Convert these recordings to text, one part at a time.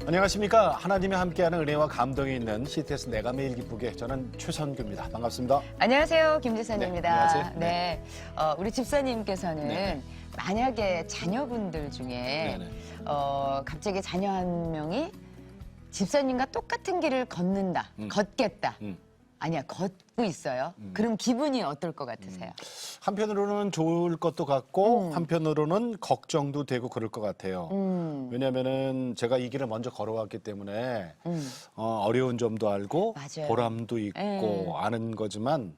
안녕하십니까. 하나님이 함께하는 은혜와 감동이 있는 CTS 내가 매일 기쁘게, 저는 최선규입니다. 반갑습니다. 안녕하세요, 김지선입니다. 네, 안녕하세요. 네, 우리 집사님께서는 네. 만약에 자녀분들 중에 네네. 갑자기 자녀 한 명이 집사님과 똑같은 길을 걷는다, 걷겠다. 아니야, 걷고 있어요. 그럼 기분이 어떨 것 같으세요? 한편으로는 좋을 것도 같고 한편으로는 걱정도 되고 그럴 것 같아요. 왜냐하면은 제가 이 길을 먼저 걸어왔기 때문에 어려운 점도 알고 맞아요. 보람도 있고 아는 거지만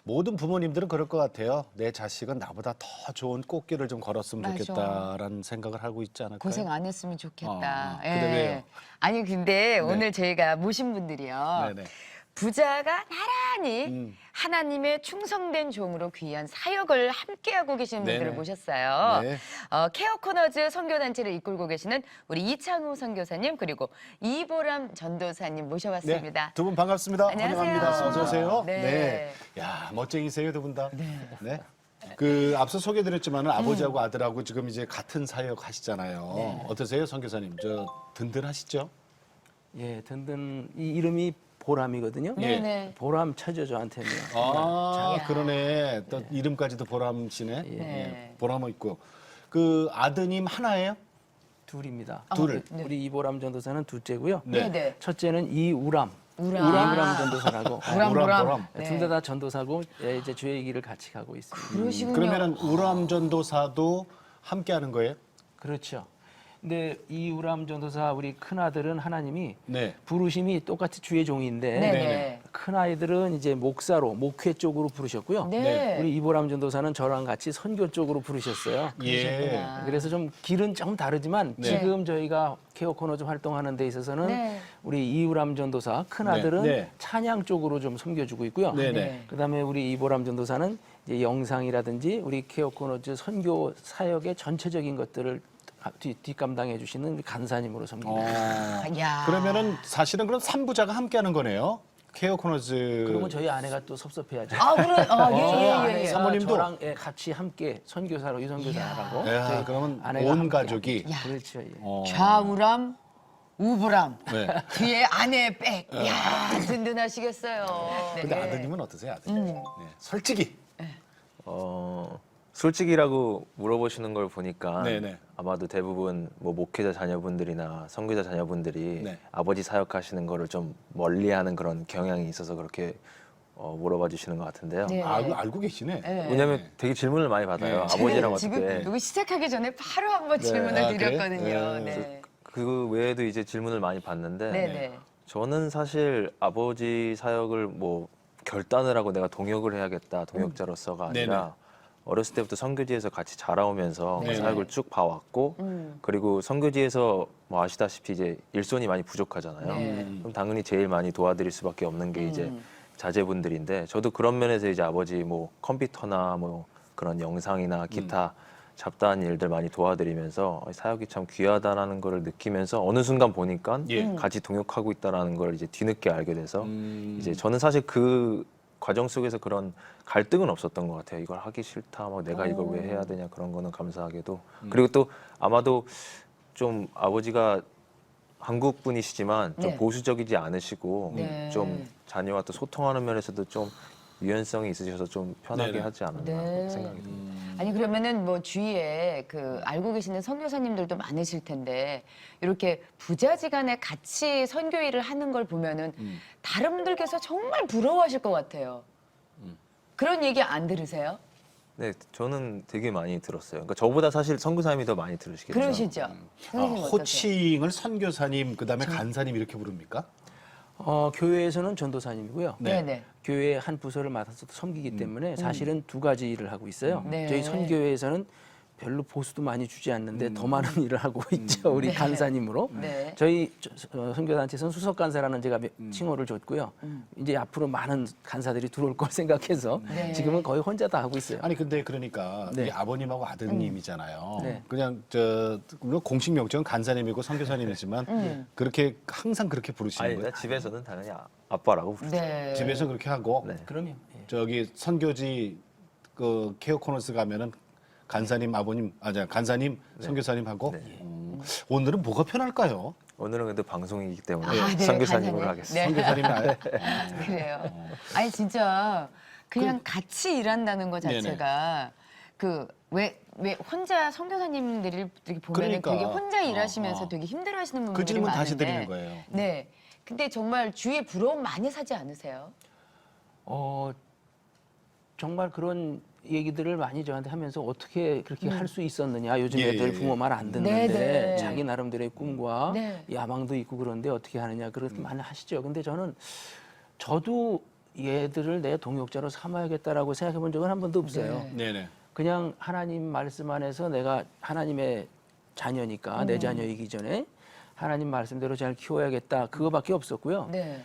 모든 부모님들은 그럴 것 같아요. 내 자식은 나보다 더 좋은 꽃길을 좀 걸었으면 맞아. 좋겠다라는 생각을 하고 있지 않을까요? 고생 안 했으면 좋겠다. 근데 왜요? 아니, 근데 오늘 저희가 모신 분들이요. 네네. 부자가 나란히 하나님의 충성된 종으로 귀한 사역을 함께하고 계시는 분들을 네네. 모셨어요. 네. 케어 코너즈 선교단체를 이끌고 계시는 우리 이창호 선교사님, 그리고 이보람 전도사님 모셔봤습니다. 네, 두 분 반갑습니다. 안녕하세요. 환영합니다. 어서 오세요. 네. 야, 멋쟁이세요, 두 분 다. 네. 그 앞서 소개드렸지만은 아버지하고 아들하고 지금 이제 같은 사역 하시잖아요. 어떠세요, 선교사님? 저 든든하시죠? 예, 든든 이 이름이 보람이거든요. 예. 네네. 보람 차죠 저한테는. 아, 야. 그러네. 또 이름까지도 보람씨네. 네. 예, 보람 있고. 그 아드님 하나예요? 둘입니다. 둘. 네. 우리 이보람 전도사는 둘째고요. 네. 네네. 첫째는 이우람. 우람. 이우람 전도사라고. 우람. 네. 둘 다 전도사고 예, 이제 주의 길을 같이 가고 있습니다. 그러시군요. 그러면은 우람 전도사도 함께 하는 거예요? 그렇죠. 근데 이우람 전도사 우리 큰 아들은 하나님이 네. 부르심이 똑같이 주의 종인데 네네. 큰 아이들은 이제 목사로 목회 쪽으로 부르셨고요. 네. 우리 이보람 전도사는 저랑 같이 선교 쪽으로 부르셨어요. 예. 그래서 좀 길은 조금 다르지만 네. 지금 저희가 케어 코너즈 활동하는 데 있어서는 네. 우리 이우람 전도사 큰 네. 아들은 네. 찬양 쪽으로 좀 섬겨주고 있고요. 네네. 네. 그다음에 우리 이보람 전도사는 이제 영상이라든지 우리 케어 코너즈 선교 사역의 전체적인 것들을 뒷감당해 주시는 우리 간사님으로 섬깁니다. 야. 그러면은 사실은 그럼 3부자가 함께 하는 거네요. 케어 코너즈. 그러면 저희 아내가 또 섭섭해야죠. 아, 그래. 예. 아내가 사모님도? 저랑 같이 함께 선교사로 유선교사라고. 야, 그러면 아내가 온 함께 가족이. 그렇죠. 예. 좌우람, 우부람. 네. 뒤에 아내 백. 야, 든든하시겠어요. 네. 근데 아드님은 어떠세요, 아드님? 네. 솔직히. 솔직히라고 물어보시는 걸 보니까 네네. 아마도 대부분 뭐 목회자 자녀분들이나 선교자 자녀분들이 네. 아버지 사역하시는 거를 좀 멀리하는 그런 경향이 있어서 그렇게 물어봐 주시는 것 같은데요. 네. 알고 계시네. 왜냐하면 되게 질문을 많이 받아요. 네. 아버지랑 지금 어떻게. 여기 시작하기 전에 바로 한번 질문을 아, 그래? 드렸거든요. 네. 네. 그 외에도 이제 질문을 많이 받는데 네네. 저는 사실 아버지 사역을 뭐 결단을 하고 내가 동역을 해야겠다, 동역자로서가 아니라 네네. 어렸을 때부터 선교지에서 같이 자라오면서 네네. 그 사역을 쭉 봐왔고 그리고 선교지에서 뭐 아시다시피 이제 일손이 많이 부족하잖아요. 네. 그럼 당연히 제일 많이 도와드릴 수밖에 없는 게 이제 자제분들인데 저도 그런 면에서 이제 아버지 뭐 컴퓨터나 뭐 그런 영상이나 기타 잡다한 일들 많이 도와드리면서 사역이 참 귀하다라는 걸 느끼면서 어느 순간 보니까 예. 같이 동역하고 있다라는 걸 이제 뒤늦게 알게 돼서 이제 저는 사실 그 과정 속에서 그런 갈등은 없었던 것 같아요. 이걸 하기 싫다, 막 내가 이걸 왜 해야 되냐 그런 거는 감사하게도. 그리고 또 아마도 좀 아버지가 한국 분이시지만 좀 네. 보수적이지 않으시고 네. 좀 자녀와 또 소통하는 면에서도 좀 유연성이 있으셔서 좀 편하게 네네. 하지 않았나 네. 생각이 듭니다. 아니, 그러면은 뭐 주위에 그 알고 계시는 선교사님들도 많으실 텐데 이렇게 부자지간에 같이 선교 일을 하는 걸 보면은 다른 분들께서 정말 부러워하실 것 같아요. 그런 얘기 안 들으세요? 네, 저는 되게 많이 들었어요. 그러니까 저보다 사실 선교사님이 더 많이 들으시겠죠. 그러시죠? 선생님 어떠세요? 호칭을 선교사님, 그다음에 간사님 이렇게 부릅니까? 교회에서는 전도사님이고요. 네. 네네. 교회 한 부서를 맡아서 섬기기 때문에 사실은 두 가지 일을 하고 있어요. 네. 저희 선교회에서는 별로 보수도 많이 주지 않는데 더 많은 일을 하고 있죠. 우리 간사님으로. 네. 저희 선교단체에서는 수석 간사라는 제가 칭호를 줬고요. 이제 앞으로 많은 간사들이 들어올 걸 생각해서 네. 지금은 거의 혼자 다 하고 있어요. 아니 근데 그러니까 네. 이 아버님하고 아드님이잖아요. 네. 그냥 물론 공식 명칭은 간사님이고 선교사님이지만 그렇게 항상 그렇게 부르시는 아니, 거예요. 집에서는 당연히 아빠라고 부르죠. 네. 집에서 그렇게 하고 네. 그럼요. 예. 저기 선교지 그 케어 코너스 가면은 간사님 아버님 간사님 선교사님 하고 오늘은 뭐가 편할까요? 오늘은 근데 방송이기 때문에 아, 네, 선교사님으로 간사님. 하겠습니다. 선교사님 나요? 그래요. 아니 진짜 그냥 같이 일한다는 것 네네. 자체가 그 왜 혼자 선교사님들이 이렇게 보면은 그러니까. 되게 혼자 일하시면서 어. 되게 힘들어하시는 분들이 그 질문 많은데. 다시 드리는 거예요. 네. 근데 정말 주위에 부러움 많이 사지 않으세요? 정말 그런 얘기들을 많이 저한테 하면서 어떻게 그렇게 할 수 있었느냐. 요즘 예, 애들 예, 부모 예. 말 안 네, 듣는데 네. 자기 나름대로의 꿈과 네. 야망도 있고 그런데 어떻게 하느냐. 그렇게 많이 하시죠. 근데 저도 얘들을 내 동역자로 삼아야겠다라고 생각해 본 적은 한 번도 없어요. 네. 네네. 그냥 하나님 말씀 안에서 내가 하나님의 자녀니까 내 자녀이기 전에 하나님 말씀대로 잘 키워야겠다. 그거밖에 없었고요. 네.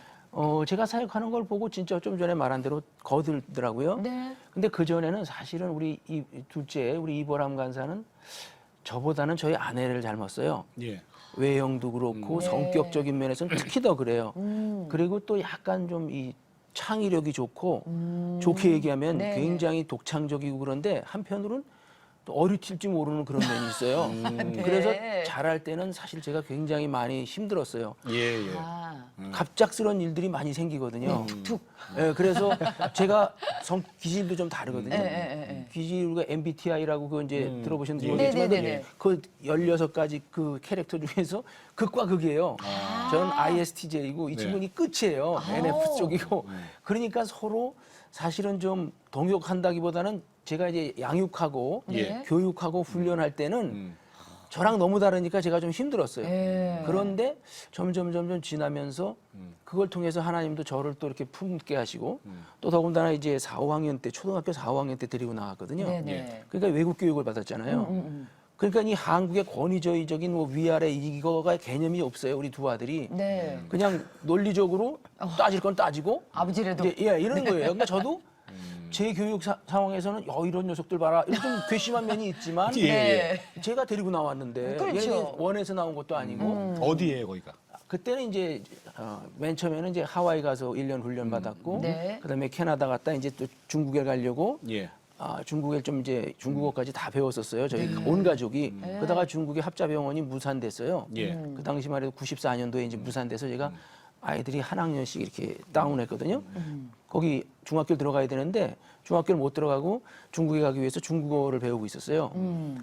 제가 사역하는 걸 보고 진짜 좀 전에 말한 대로 거들더라고요. 네. 근데 그 전에는 사실은 우리 둘째 우리 이보람 간사는 저보다는 저희 아내를 닮았어요. 예. 외형도 그렇고 네. 성격적인 면에서는 특히 더 그래요. 그리고 또 약간 좀 이 창의력이 좋고 좋게 얘기하면 네, 굉장히 독창적이고 그런데 한편으로는 또 어리틸지 모르는 그런 면이 있어요. 네. 그래서 잘할 때는 사실 제가 굉장히 많이 힘들었어요. 예, 예. 아. 갑작스러운 일들이 많이 생기거든요. 툭툭. 예, 그래서 제가 기질도 좀 다르거든요. 네, 네, 네. 기질 우리가 MBTI라고 그거 이제 들어보셨는지 예. 모르겠지만 네, 네, 네, 네. 그 16가지 그 캐릭터 중에서 극과 극이에요. 저는 ISTJ이고 이 네. 친구는 끝이에요. NF 쪽이고. 그러니까 서로 사실은 좀 동역한다기보다는 제가 이제 양육하고 예. 교육하고 훈련할 때는 저랑 너무 다르니까 제가 좀 힘들었어요. 네. 그런데 점점 지나면서 그걸 통해서 하나님도 저를 또 이렇게 품게 하시고 또 더군다나 이제 4, 5학년 때 초등학교 4, 5학년 때 데리고 나왔거든요. 네네. 그러니까 외국 교육을 받았잖아요. 그러니까 이 한국의 권위주의적인 뭐 위아래 이거가 개념이 없어요. 우리 두 아들이 네. 그냥 논리적으로 따질 건 따지고 아버지라도. 이제 이런 거예요. 그러니까 저도 제 교육 상황에서는 이런 녀석들 봐라. 이런 좀 괘씸한 면이 있지만 예, 네. 제가 데리고 나왔는데 그렇죠. 얘는 원에서 나온 것도 아니고 어디예요, 거기가? 그때는 이제 맨 처음에는 이제 하와이 가서 1년 훈련 받았고 네. 그다음에 캐나다 갔다 이제 또 중국에 가려고 예. 중국에 좀 이제 중국어까지 다 배웠었어요. 저희 온 가족이. 그러다가 중국의 합자병원이 무산됐어요. 예. 그 당시만 해도 94년도에 이제 무산돼서 제가 아이들이 한 학년씩 이렇게 다운했거든요. 거기 중학교 들어가야 되는데 중학교를 못 들어가고 중국에 가기 위해서 중국어를 배우고 있었어요.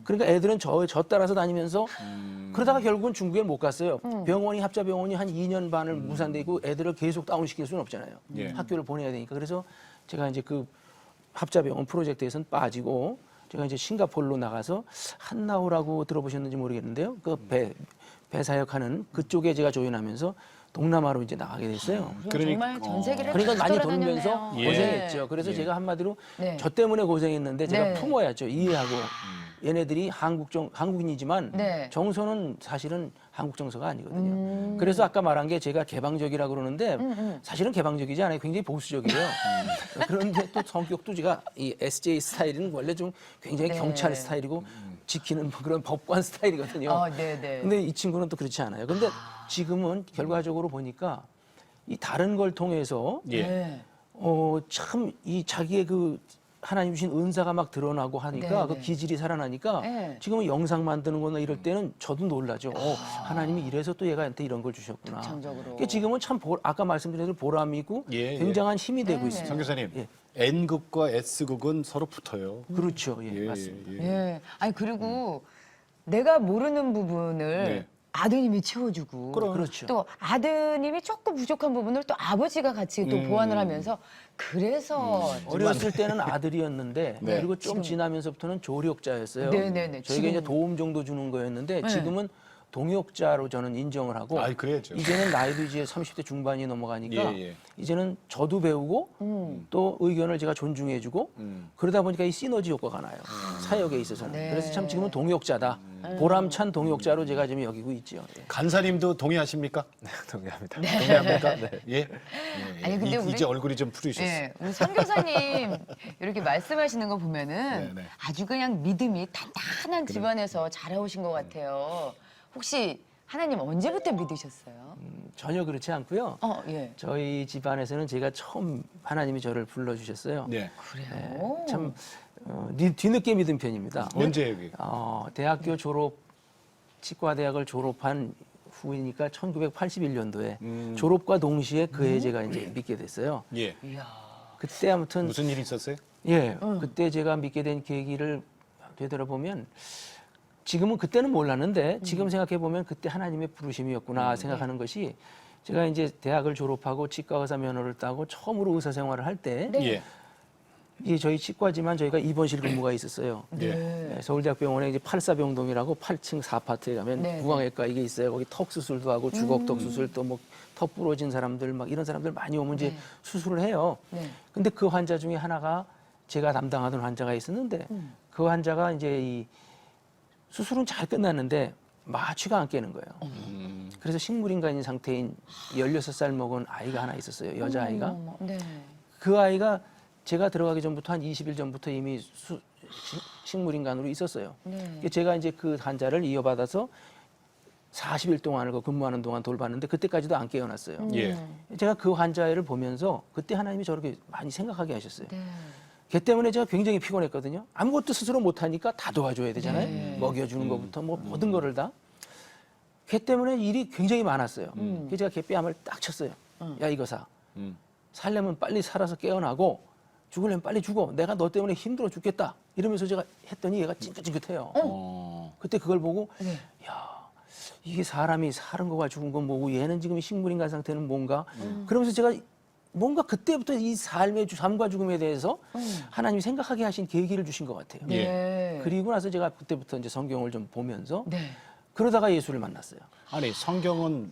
그러니까 애들은 저 따라서 다니면서 그러다가 결국은 중국에 못 갔어요. 병원이 합자병원이 한 2년 반을 무산돼 있고 애들을 계속 다운시킬 수는 없잖아요. 예. 학교를 보내야 되니까. 그래서 제가 이제 그 합자병원 프로젝트에서는 빠지고 제가 이제 싱가포르로 나가서 한나우라고 들어보셨는지 모르겠는데요. 그 배 사역하는 그쪽에 제가 조인하면서 동남아로 이제 나가게 됐어요. 정말 전 세계를 그러니까 다 많이 돌아다녔네요. 돌면서 예. 고생했죠. 그래서 제가 한마디로 네. 저 때문에 고생했는데 제가 네. 품어야죠. 이해하고. 얘네들이 한국인이지만 네. 정서는 사실은 한국 정서가 아니거든요. 그래서 아까 말한 게 제가 개방적이라고 그러는데 사실은 개방적이지 않아요. 굉장히 보수적이에요. 그런데 또 성격도 제가 이 SJ 스타일은 원래 좀 굉장히 네. 경찰 스타일이고 지키는 그런 법관 스타일이거든요. 네네. 근데 이 친구는 또 그렇지 않아요. 근데 지금은 결과적으로 보니까 이 다른 걸 통해서 예. 네. 참 이 자기의 그 하나님 주신 은사가 막 드러나고 하니까 네, 그 네. 기질이 살아나니까 네. 지금은 영상 만드는 거나 이럴 때는 저도 놀라죠. 하나님이 이래서 또 얘가한테 이런 걸 주셨구나. 독창적으로. 그러니까 지금은 참 아까 말씀드린 대로 보람이고 예, 예. 굉장한 힘이 되고 네. 있어요. 선교사님, 예. N극과 S극은 서로 붙어요. 그렇죠. 예, 예, 맞습니다. 예. 예. 아니 그리고 내가 모르는 부분을 네. 아드님이 채워주고 그렇죠. 또 아드님이 조금 부족한 부분을 또 아버지가 같이 또 보완을 하면서 그래서 어렸을 때는 아들이었는데 네. 그리고 좀 지나면서부터는 조력자였어요. 네네네. 저에게 이제 지금은. 도움 정도 주는 거였는데 네. 지금은 동역자로 저는 인정을 하고 아이, 그래야죠. 이제는 나이도 이제 30대 중반이 넘어가니까 예, 예. 이제는 저도 배우고 또 의견을 제가 존중해주고 그러다 보니까 이 시너지 효과가 나요. 사역에 있어서는. 네. 그래서 참 지금은 동역자다. 보람찬 동역자로 제가 지금 여기고 있죠. 예. 간사님도 동의하십니까? 네, 동의합니다. 동의합니까? 네. 예. 예. 아니, 근데 우리- 이제 얼굴이 좀 푸르셨어요. 예, 우리 선교사님 이렇게 말씀하시는 거 보면은 네, 네. 아주 그냥 믿음이 단단한 집안에서 자라오신 것 같아요. 혹시 하나님 언제부터 믿으셨어요? 전혀 그렇지 않고요. 예. 저희 집안에서는 제가 처음 하나님이 저를 불러주셨어요. 네. 그래요. 참 뒤늦게 믿은 편입니다. 언제 여기? 대학교 졸업 치과대학을 졸업한 후이니까 1981년도에 졸업과 동시에 그 해 제가 이제 믿게 됐어요. 예. 이야. 그때 아무튼 무슨 일이 있었어요? 예, 그때 제가 믿게 된 계기를 되돌아보면 지금은 그때는 몰랐는데 지금 생각해 보면 그때 하나님의 부르심이었구나 생각하는 것이 제가 이제 대학을 졸업하고 치과 의사 면허를 따고 처음으로 의사 생활을 할 때 예. 이게 저희 치과지만 저희가 입원실 근무가 있었어요. 예. 네, 서울대학병원에 이제 84병동이라고 8층 4파트에 가면 네, 구강외과 이게 있어요. 거기 턱 수술도 하고 주걱턱 수술 또 뭐 턱 부러진 사람들 막 이런 사람들 많이 오면 이제 네. 수술을 해요. 네. 근데 그 환자 중에 하나가 제가 담당하던 환자가 있었는데 그 환자가 이제 이 수술은 잘 끝났는데 마취가 안 깨는 거예요. 그래서 식물인간인 상태인 16살 먹은 아이가 하나 있었어요. 여자아이가. 어머, 네. 그 아이가 제가 들어가기 전부터 한 20일 전부터 이미 식물인간으로 있었어요. 네. 제가 이제 그 환자를 이어받아서 40일 동안을 그 근무하는 동안 돌봤는데 그때까지도 안 깨어났어요. 예. 제가 그 환자를 보면서 그때 하나님이 저렇게 많이 생각하게 하셨어요. 네. 걔 때문에 제가 굉장히 피곤했거든요. 아무것도 스스로 못하니까 다 도와줘야 되잖아요. 네. 먹여주는 것부터 뭐 모든 거를 다. 걔 때문에 일이 굉장히 많았어요. 그래서 제가 걔 뺨을 딱 쳤어요. 야 이거사. 살려면 빨리 살아서 깨어나고 죽으려면 빨리 죽어. 내가 너 때문에 힘들어 죽겠다. 이러면서 제가 했더니 얘가 찡긋찡긋해요. 그때 그걸 보고 네. 야 이게 사람이 사는 거가 죽은 건 뭐고 얘는 지금 식물인간 상태는 뭔가 그러면서 제가 뭔가 그때부터 이 삶과 죽음에 대해서 하나님이 생각하게 하신 계기를 주신 것 같아요. 예. 네. 그리고 나서 제가 그때부터 이제 성경을 좀 보면서 네. 그러다가 예수를 만났어요. 아니 성경은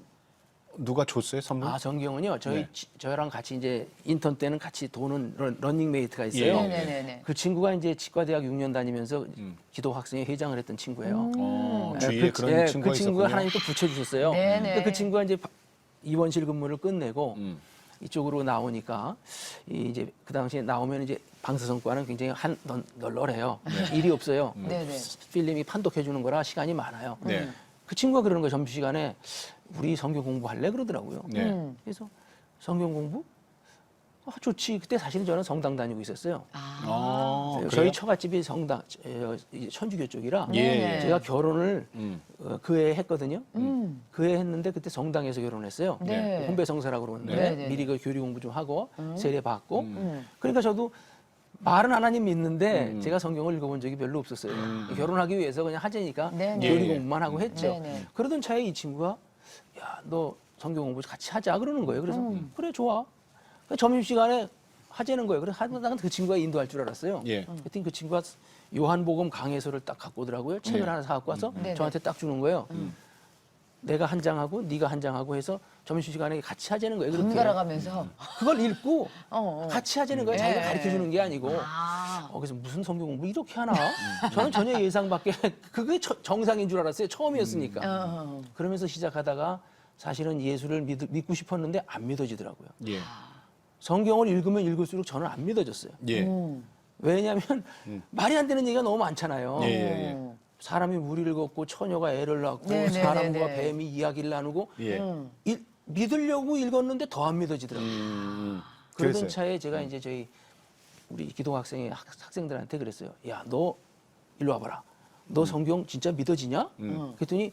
누가 줬어요 선물? 아 성경은요 네. 저랑 같이 이제 인턴 때는 같이 도는 러닝메이트가 있어요. 예. 네네네. 그 친구가 이제 치과대학 6년 다니면서 기도 학생회 회장을 했던 친구예요. 주위에 그런 예, 친구가 그 친구가 있었군요. 하나님 또 붙여주셨어요. 네네. 근데 그 친구가 이제 입원실 근무를 끝내고 음. 이쪽으로 나오니까 이제 그 당시에 나오면 이제 방사선과는 굉장히 널널해요. 일이 없어요. 네네. 필름이 판독해 주는 거라 시간이 많아요. 네. 그 친구가 그러는 거예요. 점심시간에 우리 성경 공부할래 그러더라고요. 네. 그래서 성경 공부? 아, 좋지. 그때 사실은 저는 성당 다니고 있었어요. 아, 저희 그래요? 처갓집이 성당 천주교 쪽이라 예. 제가 결혼을 그 해에 했거든요. 그 해에 했는데 그때 성당에서 결혼했어요. 네. 혼배성사라고 그러는데 네, 네. 미리 그 교리 공부 좀 하고 세례 받고 그러니까 저도 말은 하나님 믿는데 제가 성경을 읽어본 적이 별로 없었어요. 결혼하기 위해서 그냥 하자니까 네, 네. 교리 예. 공부만 하고 했죠. 네, 네. 그러던 차에 이 친구가 야, 너 성경 공부 같이 하자 그러는 거예요. 그래서 그래 좋아. 점심시간에 하자는 거예요. 그래서 하다가 그 친구가 인도할 줄 알았어요. 예. 하여튼 그 친구가 요한복음 강해서를 딱 갖고 오더라고요. 책을 하나 사갖고 와서 네네. 저한테 딱 주는 거예요. 내가 한 장하고 네가 한 장하고 해서 점심시간에 같이 하자는 거예요. 그렇게. 번갈아 가면서. 그걸 읽고 어. 같이 하자는 거예요. 자기가 네. 가르쳐주는 게 아니고. 아. 그래서 무슨 성경 공부 이렇게 하나? 저는 전혀 예상 밖에 그게 정상인 줄 알았어요. 처음이었으니까. 어. 그러면서 시작하다가 사실은 예수를 믿고 싶었는데 안 믿어지더라고요. 예. 성경을 읽으면 읽을수록 저는 안 믿어졌어요. 예. 왜냐하면 말이 안 되는 얘기가 너무 많잖아요. 예, 예, 예. 사람이 무리를 걷고 처녀가 애를 낳고 네, 네, 사람과 네, 네. 뱀이 이야기를 나누고 예. 믿으려고 읽었는데 더 안 믿어지더라고요. 그러던 그랬어요. 차에 제가 이제 저희 우리 기도 학생의 학생들한테 그랬어요. 야, 너 일로 와봐라. 너 성경 진짜 믿어지냐? 그랬더니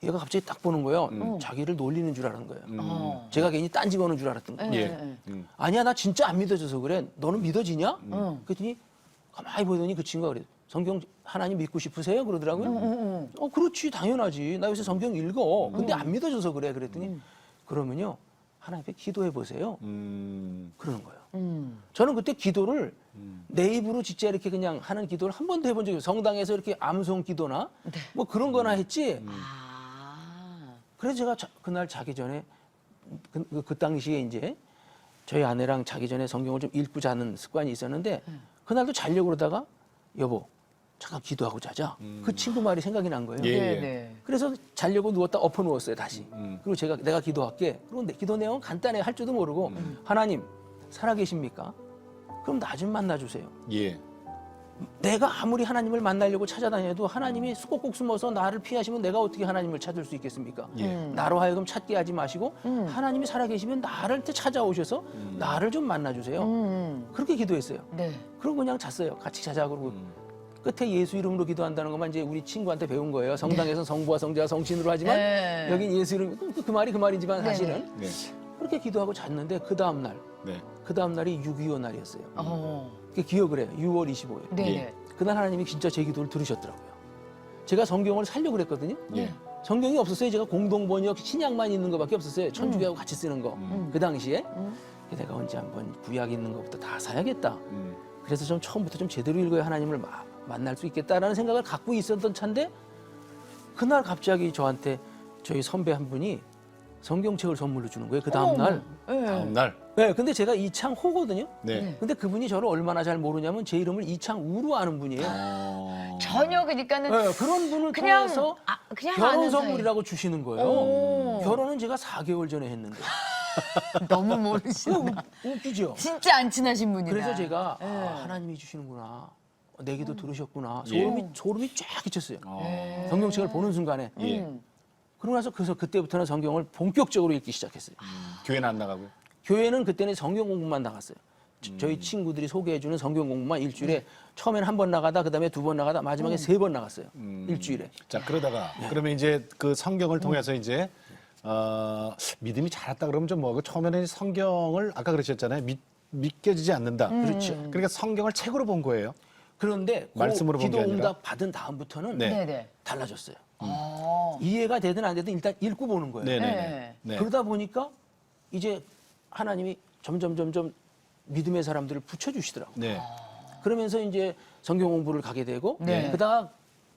얘가 갑자기 딱 보는 거예요. 자기를 놀리는 줄 알았는 거예요. 어. 제가 괜히 딴지 거는 줄 알았던 거예요. 예. 아니야, 나 진짜 안 믿어져서 그래. 너는 믿어지냐? 그랬더니 가만히 보더니 그 친구가 그래. 성경 하나님 믿고 싶으세요? 그러더라고요. 그렇지, 당연하지. 나 요새 성경 읽어. 근데 안 믿어져서 그래. 그랬더니 그러면요, 하나님 앞에 기도해 보세요. 그러는 거예요. 저는 그때 기도를 내 입으로 진짜 이렇게 그냥 하는 기도를 한 번도 해본 적이 없어요. 성당에서 이렇게 암송 기도나 뭐 그런 거나 했지. 아. 그래서 제가 그날 자기 전에 그 당시에 이제 저희 아내랑 자기 전에 성경을 좀 읽고 자는 습관이 있었는데 그날도 자려고 그러다가 여보 잠깐 기도하고 자자. 그 친구 말이 생각이 난 거예요. 예, 예. 네, 네. 그래서 자려고 누웠다 엎어 누웠어요 다시. 그리고 내가 기도할게. 그리고 기도 내용은 간단해 할 줄도 모르고 하나님 살아계십니까? 그럼 나 좀 만나주세요. 예. 내가 아무리 하나님을 만나려고 찾아다녀도 하나님이 꼭 숨어서 나를 피하시면 내가 어떻게 하나님을 찾을 수 있겠습니까? 예. 나로 하여금 찾게 하지 마시고 하나님이 살아계시면 나를 찾아오셔서 나를 좀 만나주세요. 그렇게 기도했어요. 네. 그럼 그냥 잤어요. 같이 자자 그러고 끝에 예수 이름으로 기도한다는 것만 이제 우리 친구한테 배운 거예요. 성당에서는 성부와 성자와 성신으로 하지만 네. 여긴 예수 이름 그 말이 그 말이지만 사실은 네. 그렇게 기도하고 잤는데 그 다음 날, 네. 그 다음 날이 6.25 날이었어요. 어. 그게 기억을 해요. 6월 25일. 네네. 예. 그날 하나님이 진짜 제 기도를 들으셨더라고요. 제가 성경을 살려고 그랬거든요. 예. 성경이 없었어요. 제가 공동번역 신약만 있는 것밖에 없었어요. 천주교하고 같이 쓰는 거. 그 당시에 내가 언제 한번 구약 있는 것부터 다 사야겠다. 그래서 좀 처음부터 좀 제대로 읽어야 하나님을 만날 수 있겠다라는 생각을 갖고 있었던 차인데 그날 갑자기 저한테 저희 선배 한 분이 성경책을 선물로 주는 거예요. 그 다음 날. 다음 날. 네, 근데 제가 이창호거든요. 네. 근데 그분이 저를 얼마나 잘 모르냐면 제 이름을 이창우로 아는 분이에요. 전혀 그러니까는 네, 그런 분을 그냥 통해서 그냥 결혼 아는 선물이라고 주시는 거예요. 오. 결혼은 제가 4개월 전에 했는데. 사이. 너무 모르시는. 웃기죠? 진짜 안 친하신 분이다. 그래서 제가 네. 하나님이 주시는구나. 내 기도 들으셨구나. 예. 소름이 쫙 끼쳤어요. 네. 성경책을 보는 순간에. 예. 그러고 나서 그때부터는 성경을 본격적으로 읽기 시작했어요. 교회는 안 나가고요. 교회는 그때는 성경 공부만 나갔어요. 저희 친구들이 소개해주는 성경 공부만 일주일에 처음에는 한 번 나가다 그다음에 2번 나가다 마지막에 3번 나갔어요. 일주일에. 자, 그러다가 그러면 이제 그 성경을 통해서 이제 믿음이 자랐다 그러면 좀 뭐고 처음에는 성경을 아까 그러셨잖아요. 믿겨지지 않는다. 그렇죠. 그러니까 성경을 책으로 본 거예요. 그런데 말씀으로 본 기도 게 아니라? 응답 받은 다음부터는 네. 네네. 달라졌어요. 어. 이해가 되든 안 되든 일단 읽고 보는 거예요. 네네. 네. 그러다 보니까 이제 하나님이 점점 믿음의 사람들을 붙여주시더라고요. 네. 그러면서 이제 성경 공부를 가게 되고 네. 그러다가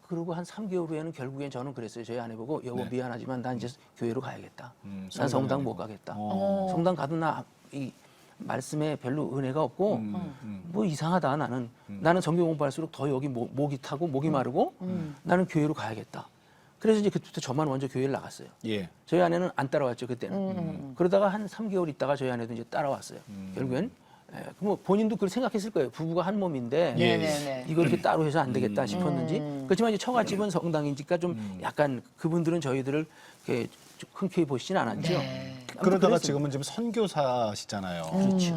그러고 한 3개월 후에는 결국엔 저는 그랬어요. 저희 아내 보고 여보 네. 미안하지만 난 이제 교회로 가야겠다. 난 성당에 성당 못 가겠다. 어. 성당 가도 나 이 말씀에 별로 은혜가 없고 뭐 이상하다 나는 성경 공부할수록 더 여기 목이 타고 목이 마르고 나는 교회로 가야겠다. 그래서 이제 그때부터 저만 먼저 교회를 나갔어요. 예. 저희 아내는 안 따라왔죠 그때는. 그러다가 한 3개월 있다가 저희 아내도 이제 따라왔어요. 결국엔 뭐 본인도 그걸 생각했을 거예요. 부부가 한 몸인데 예. 네네네. 이걸 이렇게 따로 해서 안 되겠다 싶었는지. 그렇지만 이제 처갓집은 성당이니까 좀 약간 그분들은 저희들을 이렇게 좀 흔쾌히 보시진 않았죠. 네. 아무튼 그러다가 그랬습니다. 지금은 지금 선교사시잖아요. 그렇죠.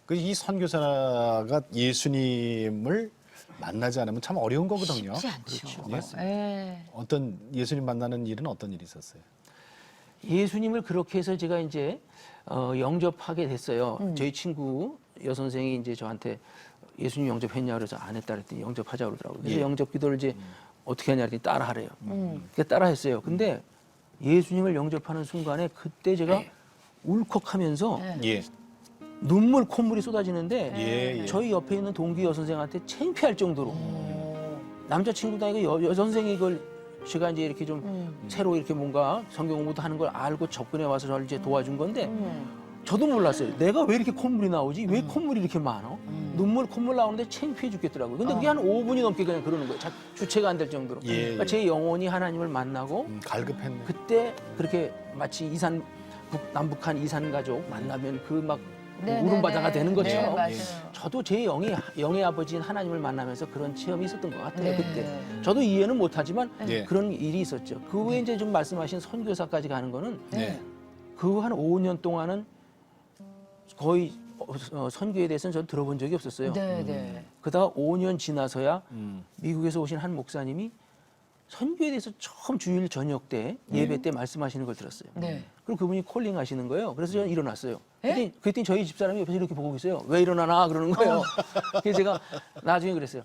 그 이 선교사가 예수님을 만나지 않으면 참 어려운 거거든요. 쉽지 않죠. 그렇죠. 예. 어떤 예수님 만나는 일은 어떤 일이 있었어요? 예수님을 그렇게 해서 제가 이제 영접하게 됐어요. 저희 친구 여선생이 이제 저한테 예수님 영접했냐 그래서 안 했다 그랬더니 영접하자 그러더라고요. 그래서 예. 영접 기도를 이제 어떻게 하냐 그랬더니 따라하래요. 그러니까 따라했어요. 근데 예수님을 영접하는 순간에 그때 제가 울컥하면서 예. 눈물 콧물이 쏟아지는데 예. 저희 옆에 있는 동기 여선생한테 창피할 정도로 남자친구도 아니고 여선생이 이걸 제가 이제 이렇게 좀 새로 이렇게 뭔가 성경 공부도 하는 걸 알고 접근해 와서 저를 이제 도와준 건데 저도 몰랐어요. 내가 왜 이렇게 콧물이 나오지? 왜 콧물이 이렇게 많아? 눈물 콧물 나오는데 창피해 죽겠더라고요. 근데 그게 한 5분이 넘게 그냥 그러는 거예요. 주체가 안 될 정도로. 예, 그러니까 예. 제 영혼이 하나님을 만나고 갈급했네. 그때 그렇게 마치 남북한 이산 가족 만나면 그 막 네네네. 울음바다가 되는 것처럼 네, 맞아요. 저도 제 영의 아버지인 하나님을 만나면서 그런 체험이 있었던 것 같아요. 네. 그때 저도 이해는 못하지만 네. 그런 일이 있었죠. 그 후에 이제 좀 말씀하신 선교사까지 가는 거는 네. 그 한 5년 동안은 거의 선교에 대해서는 전 들어본 적이 없었어요. 네네. 그러다가 5년 지나서야 미국에서 오신 한 목사님이 선교에 대해서 처음 주일 저녁 때 예배 때 말씀하시는 걸 들었어요. 네. 그리고 그분이 콜링 하시는 거예요. 그래서 저는 일어났어요. 그랬더니 저희 집사람이 옆에서 이렇게 보고 있어요. 왜 일어나나 그러는 거예요. 그래서 제가 나중에 그랬어요.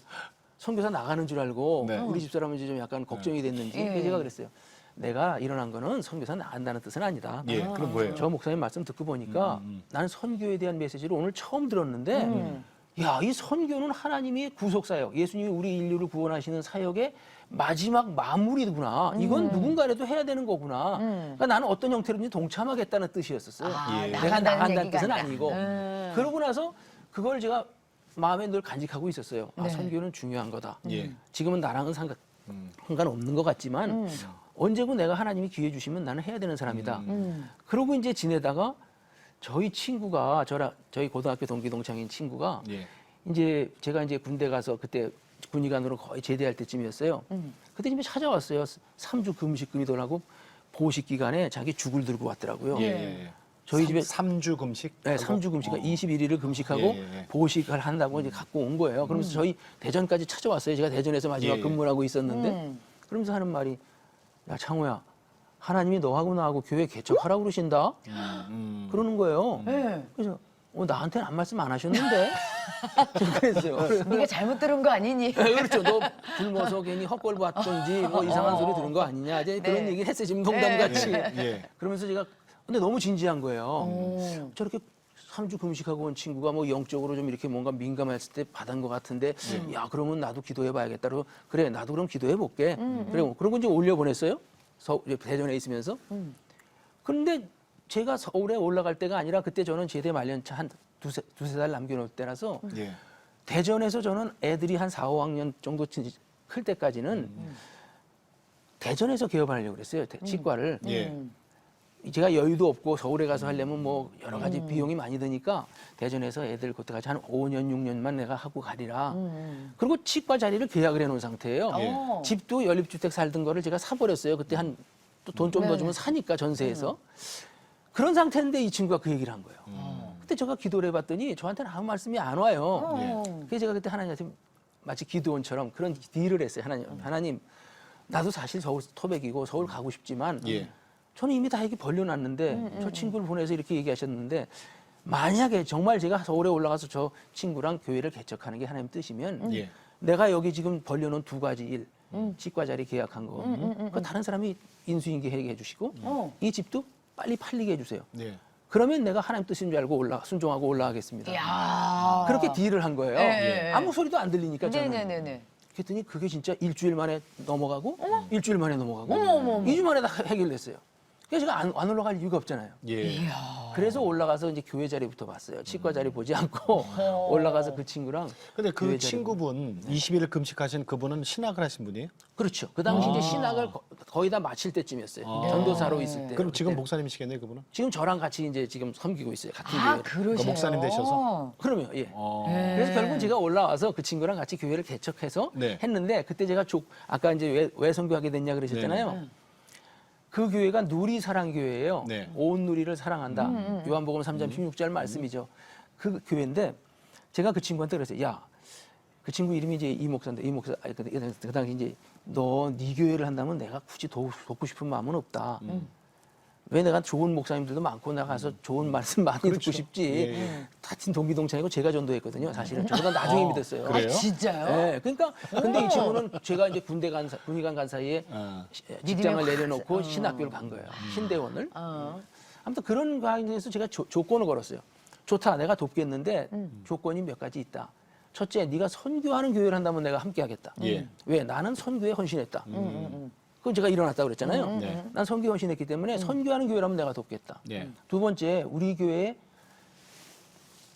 선교사 나가는 줄 알고 네. 우리 집사람은 이제 좀 약간 걱정이 됐는지 예. 그래서 제가 그랬어요. 내가 일어난 거는 선교사 나간다는 뜻은 아니다. 예. 그럼 뭐예요? 저 목사님 말씀 듣고 보니까 나는 선교에 대한 메시지를 오늘 처음 들었는데 야, 이 선교는 하나님이 구속 사역, 예수님이 우리 인류를 구원하시는 사역의 마지막 마무리구나. 이건 누군가라도 해야 되는 거구나. 그러니까 나는 어떤 형태로든지 동참하겠다는 뜻이었었어요. 예. 내가 나간다는 뜻은 아니다. 아니고. 그러고 나서 그걸 제가 마음에 늘 간직하고 있었어요. 아, 네. 선교는 중요한 거다. 예. 지금은 나랑은 상관없는 것 같지만 언제고 내가 하나님이 기회 주시면 나는 해야 되는 사람이다. 그러고 이제 지내다가 저희 친구가 저희 고등학교 동기 동창인 친구가 예. 이제 제가 이제 군대 가서 그때 군의관으로 거의 제대할 때쯤이었어요. 그때 집에 찾아왔어요. 3주 금식 금이더라고 보식 기간에 자기 죽을 들고 왔더라고요. 예. 저희 집에 3주 금식? 네, 3주 금식, 21일을 금식하고 예. 보식을 한다고 이제 갖고 온 거예요. 그러면서 저희 대전까지 찾아왔어요. 제가 대전에서 마지막 예. 근무를 하고 있었는데 그러면서 하는 말이 야 창호야 하나님이 너하고 나하고 교회 개척하라고 그러신다. 그러는 거예요. 네. 그래서 나한테는 아무 말씀 안 하셨는데 그랬어요. 네가 잘못 들은 거 아니니? 네, 그렇죠. 너 굶어서 괜히 헛걸 봤던지 뭐 이상한 소리 들은 거 아니냐. 이제 그런 네. 얘기를 했어요. 지금 농담같이. 예. 그러면서 제가 근데 너무 진지한 거예요. 오. 저렇게 3주 금식하고 온 친구가 뭐 영적으로 좀 이렇게 뭔가 민감했을 때 받은 것 같은데 야 그러면 나도 기도해 봐야겠다. 그래서 그래 나도 그럼 기도해 볼게. 그리고 그런 건 좀 올려 보냈어요. 대전에 있으면서. 그런데 제가 서울에 올라갈 때가 아니라 그때 저는 제대 말년차 한 두세 달 남겨놓을 때라서 예. 대전에서 저는 애들이 한 4, 5학년 정도 클 때까지는 대전에서 개업하려고 그랬어요. 치과를. 예. 제가 여유도 없고 서울에 가서 하려면 뭐 여러 가지 비용이 많이 드니까 대전에서 애들 그때까지 한 5년, 6년만 내가 하고 가리라. 그리고 치과 자리를 계약을 해놓은 상태예요. 예. 집도 연립주택 살던 거를 제가 사버렸어요. 그때 한 또 돈 좀 더 주면 사니까 전세에서. 그런 상태인데 이 친구가 그 얘기를 한 거예요. 그때 제가 기도를 해봤더니 저한테는 아무 말씀이 안 와요. 그래서 제가 그때 하나님한테 마치 기도원처럼 그런 딜을 했어요. 하나님, 나도 사실 서울 토백이고 서울 가고 싶지만 예. 저는 이미 다 얘기 벌려놨는데 저 친구를 보내서 이렇게 얘기하셨는데 만약에 정말 제가 서울에 올라가서 저 친구랑 교회를 개척하는 게 하나님 뜻이면 예. 내가 여기 지금 벌려놓은 두 가지 일, 치과 자리 계약한 거, 그 다른 사람이 인수인계하게 해주시고 이 집도 빨리 팔리게 해주세요. 예. 그러면 내가 하나님 뜻인 줄 알고 순종하고 올라가겠습니다. 야. 그렇게 딜을 한 거예요. 예. 아무 소리도 안 들리니까 저는. 네네네네. 그랬더니 그게 진짜 일주일 만에 넘어가고 일주일 만에 넘어가고 어머. 2주 만에 다 해결됐어요. 그래서 제가 안 올라갈 이유가 없잖아요. 예. 그래서 올라가서 이제 교회 자리부터 봤어요. 치과 자리 보지 않고 올라가서 그 친구랑 근데 교회 그 자리 친구분 20일 금식하신 그분은 신학을 하신 분이에요? 그렇죠. 그 당시 이제 신학을 거의 다 마칠 때쯤이었어요. 전도사로 있을 때. 그럼 지금 그때. 목사님이시겠네요, 그분은? 지금 저랑 같이 이제 지금 섬기고 있어요. 같은 아, 교회를. 그러세요. 목사님 되셔서? 그러면 예. 네. 그래서 결국은 제가 올라와서 그 친구랑 같이 교회를 개척해서 네. 했는데 그때 제가 아까 이제 왜 선교하게 됐냐 그러셨잖아요. 그 교회가 누리사랑교회예요. 네. 온 누리를 사랑한다. 요한복음 3장 16절 말씀이죠. 그 교회인데 제가 그 친구한테 그랬어요. 야, 그 친구 이름이 이제 이 목사인데 이 목사 아니, 그 당시 이제 너 네 교회를 한다면 내가 굳이 돕고 싶은 마음은 없다. 왜 내가 좋은 목사님들도 많고 나가서 좋은 말씀 많이 듣고 싶지. 예. 같은 동기동창이고 제가 전도했거든요. 사실은 저보다 나중에 믿었어요. 그래요? 아, 진짜요? 네, 그러니까 근데 이 친구는 제가 이제 군의관 간 사이에 직장을 믿음이 내려놓고 확- 신학교를 간 거예요. 신대원을. 어. 아무튼 그런 과정에서 제가 조건을 걸었어요. 좋다, 내가 돕겠는데 조건이 몇 가지 있다. 첫째, 네가 선교하는 교회를 한다면 내가 함께하겠다. 예. 왜? 나는 선교에 헌신했다. 그건 제가 일어났다고 그랬잖아요. 네. 난 선교에 헌신했기 때문에 선교하는 교회라면 내가 돕겠다. 네. 두 번째, 우리 교회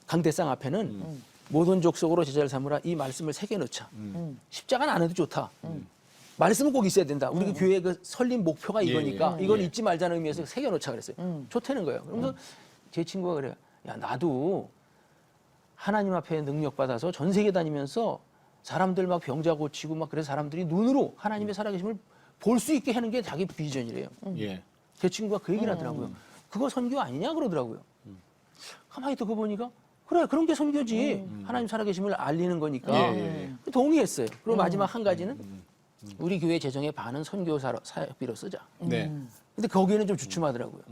강대상 앞에는 모든 족속으로 제자를 삼으라 이 말씀을 새겨놓자. 십자가는 안 해도 좋다. 말씀은 꼭 있어야 된다. 우리 교회 그 설립 목표가 이거니까 예. 이건 예. 잊지 말자는 의미에서 새겨놓자 그랬어요. 좋다는 거예요. 그러면서 제 친구가 그래요. 야, 나도 하나님 앞에 능력 받아서 전 세계 다니면서 사람들 막 병자 고치고 막 그래서 사람들이 눈으로 하나님의 살아계심을 볼 수 있게 하는 게 자기 비전이래요. 예. 제 친구가 그 얘기를 하더라고요. 그거 선교 아니냐 그러더라고요. 가만히 듣고 보니까 그래 그런 게 선교지. 하나님 살아계심을 알리는 거니까 예, 동의했어요. 그리고 마지막 한 가지는 우리 교회 재정의 반은 선교 사역비로 쓰자. 네. 근데 거기에는 좀 주춤하더라고요.